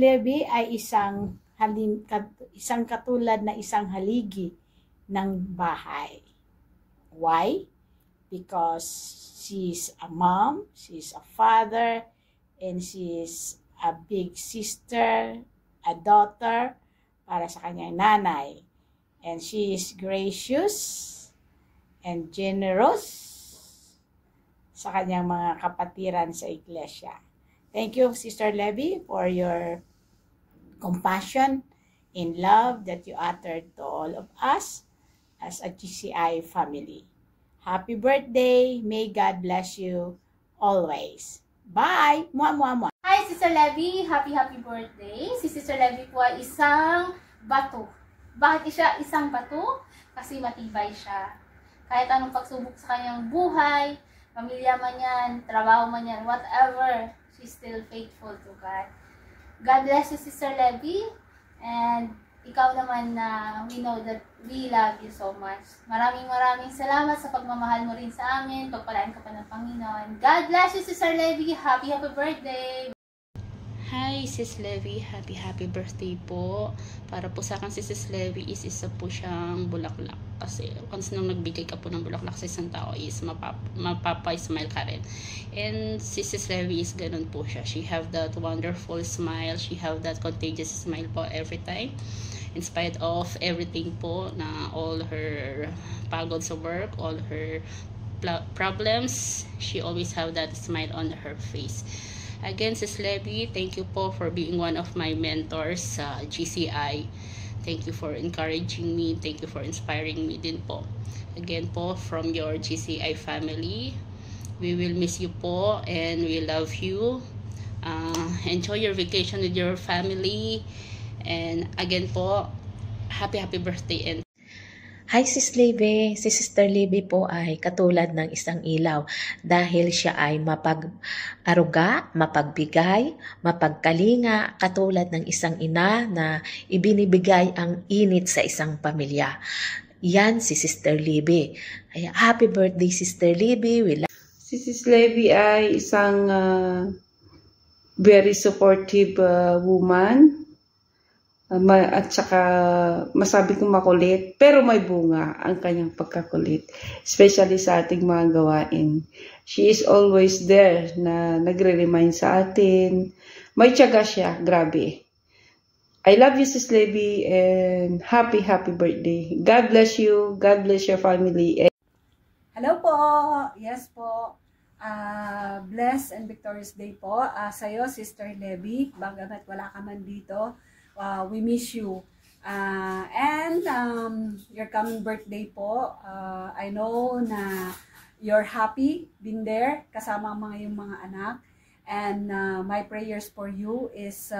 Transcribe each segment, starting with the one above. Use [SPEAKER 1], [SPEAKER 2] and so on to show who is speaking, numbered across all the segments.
[SPEAKER 1] Levy ay isang katulad na isang haligi ng bahay. Why? Because she's a mom, she's a father, and she's a big sister, a daughter para sa kanyang nanay. And she is gracious and generous sa kanyang mga kapatiran sa iglesia. Thank you, Sister Levy, for your compassion and love that you uttered to all of us as a GCI family. Happy birthday! May God bless you always. Bye! Mua, mua, mua.
[SPEAKER 2] Hi, Sister Levy! Happy birthday! Si Sister Levy po ay isang bato. Bakit siya isang bato? Kasi matibay siya. Kahit anong pagsubok sa kanyang buhay, pamilya man yan, trabaho man yan, whatever, she's still faithful to God. God bless you, Sister Levy. And ikaw naman na we know that we love you so much. Maraming salamat sa pagmamahal mo rin sa amin. Pagpalaan ka pa ng Panginoon. God bless you, Sister Levy. Happy birthday!
[SPEAKER 3] Hi, Sis Levy. Happy birthday po. Para po sa akin si Sis Levy is isa po siyang bulaklak. Kasi once nang nagbigay ka po ng bulaklak sa isang tao is mapapa-smile ka rin. And si Sis Levy is ganun po siya. She have that wonderful smile. She have that contagious smile po every time. In spite of everything po na all her pagod sa work, all her problems, she always have that smile on her face. Again, Sis Levy, thank you po for being one of my mentors sa GCI. Thank you for encouraging me. Thank you for inspiring me din po. Again po, from your GCI family, we will miss you po and we love you. Enjoy your vacation with your family. And again po, happy birthday. And
[SPEAKER 4] Hi Sis Levy, si Sister Levy po ay katulad ng isang ilaw dahil siya ay mapag-aruga, mapagbigay, mapagkalinga, katulad ng isang ina na ibinibigay ang init sa isang pamilya. Yan si Sister Levy. Happy birthday Sister Levy.
[SPEAKER 5] Si Sis Levy ay isang very supportive woman. At saka masabi kong makulit, pero may bunga ang kanyang pagkakulit, especially sa ating mga gawain. She is always there na nagre-remind sa atin. May tiyaga siya, grabe. I love you, Sis Levy, and happy birthday. God bless you, God bless your family.
[SPEAKER 1] Hello po! Yes po. Blessed and victorious day po. Sa'yo, Sister Levy, bagamat wala ka man dito. We miss you. And your coming birthday po, I know na you're happy, been there, kasama yung mga anak. And my prayers for you is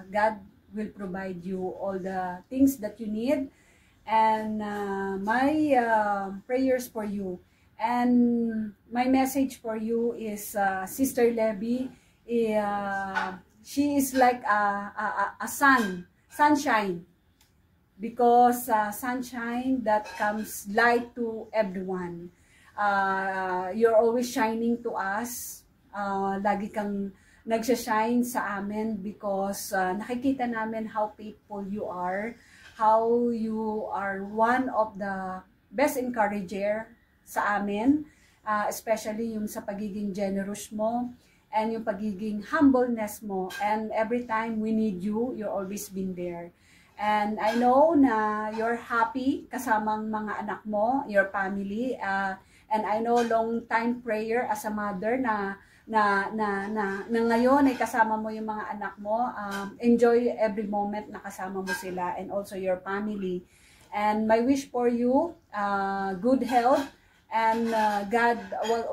[SPEAKER 1] God will provide you all the things that you need. And my prayers for you. And my message for you is Sister Levy, she is like a sunshine, because sunshine that comes light to everyone. You're always shining to us. Lagi kang nagsashine sa amin because nakikita namin how faithful you are, how you are one of the best encourager sa amin, especially yung sa pagiging generous mo, and yung pagiging humbleness mo. And every time we need you, you're always been there. And I know na you're happy kasamang mga anak mo, your family. And I know long time prayer as a mother na ngayon ay kasama mo yung mga anak mo. Enjoy every moment na kasama mo sila, and also your family. And my wish for you, good health. And God,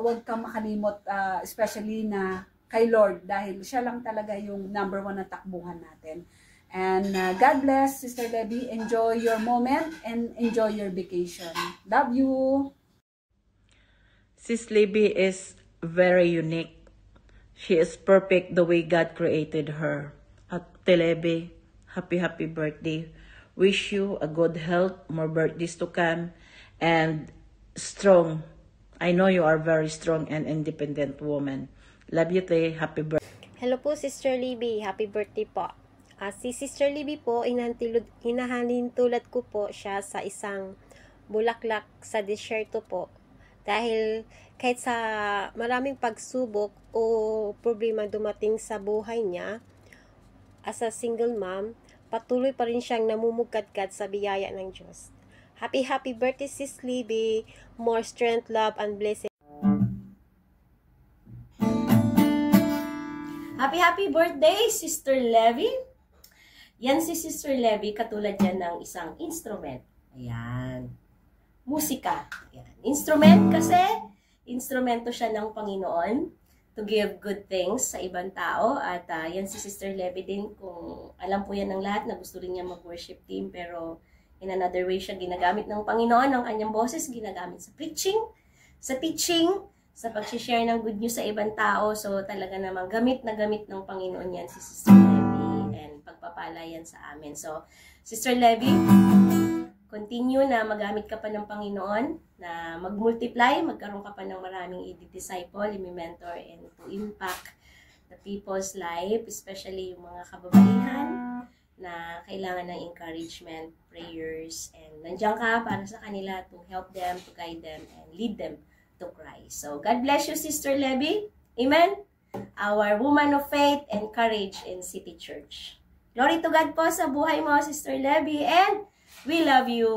[SPEAKER 1] wag kang makalimot, especially na kay Lord, dahil siya lang talaga yung number 1 na takbuhan natin. And God bless, Sister Levy. Enjoy your moment and enjoy your vacation. Love you.
[SPEAKER 6] Sis Levy is very unique. She is perfect the way God created her. At Levy, happy birthday. Wish you a good health, more birthdays to come, and strong. I know you are very strong and independent woman. Love you, Te. Happy birthday.
[SPEAKER 7] Hello po, Sister Libby. Happy birthday po. Si Sister Libby po, hinahalin tulad ko po siya sa isang bulaklak sa desierto po. Dahil kahit sa maraming pagsubok o problema dumating sa buhay niya, as a single mom, patuloy pa rin siyang namumugkadkad sa biyaya ng Diyos. Happy birthday, Sis Libby. More strength, love, and blessing.
[SPEAKER 8] Happy birthday, Sister Levy. Yan si Sister Levy, katulad yan ng isang instrument. Ayan. Musika. Ayan. Instrument kasi, instrumento siya ng Panginoon to give good things sa ibang tao. At yan si Sister Levy din, kung alam po yan ng lahat na gusto rin niya mag-worship team, pero in another way siya ginagamit ng Panginoon, ang kanyang boses ginagamit sa preaching, sa teaching, sa pag-share ng good news sa ibang tao. So talaga namang gamit na gamit ng Panginoon yan si Sister Levy, and pagpapala yan sa amin. So Sister Levy, continue na magamit ka pa ng Panginoon, na mag-multiply, magkaroon ka pa ng maraming i-disciple, i-mentor, and to impact the people's life, especially yung mga kababaihan na kailangan ng encouragement, prayers, and nandiyan ka para sa kanila to help them, to guide them, and lead them to Christ. So, God bless you, Sister Levy. Amen? Our woman of faith and courage in City Church. Glory to God po sa buhay mo, Sister Levy, and we love you.